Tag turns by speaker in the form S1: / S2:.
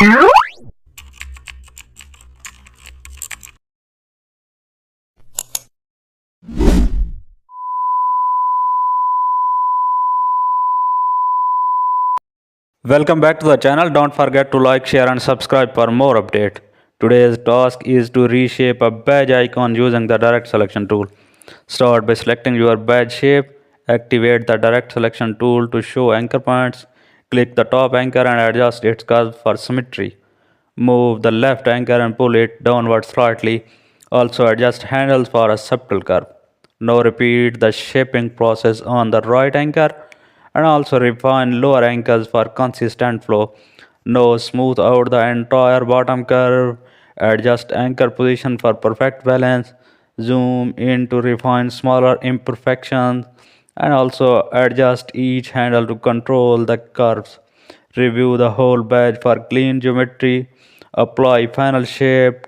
S1: Welcome back to the channel. Don't forget to like, share and subscribe for more update. Today's task is to reshape a badge icon using the direct selection tool. Start by selecting your badge shape. Activate the direct selection tool to show anchor points. Click the top anchor and adjust its curve for symmetry. Move the left anchor and pull it downward slightly. Also adjust handles for a subtle curve. Now repeat the shaping process on the right anchor and also refine lower anchors for consistent flow. Now smooth out the entire bottom curve. Adjust anchor position for perfect balance. Zoom in to refine smaller imperfections and also adjust each handle to control the curves. Review the whole badge for clean geometry. Apply final shape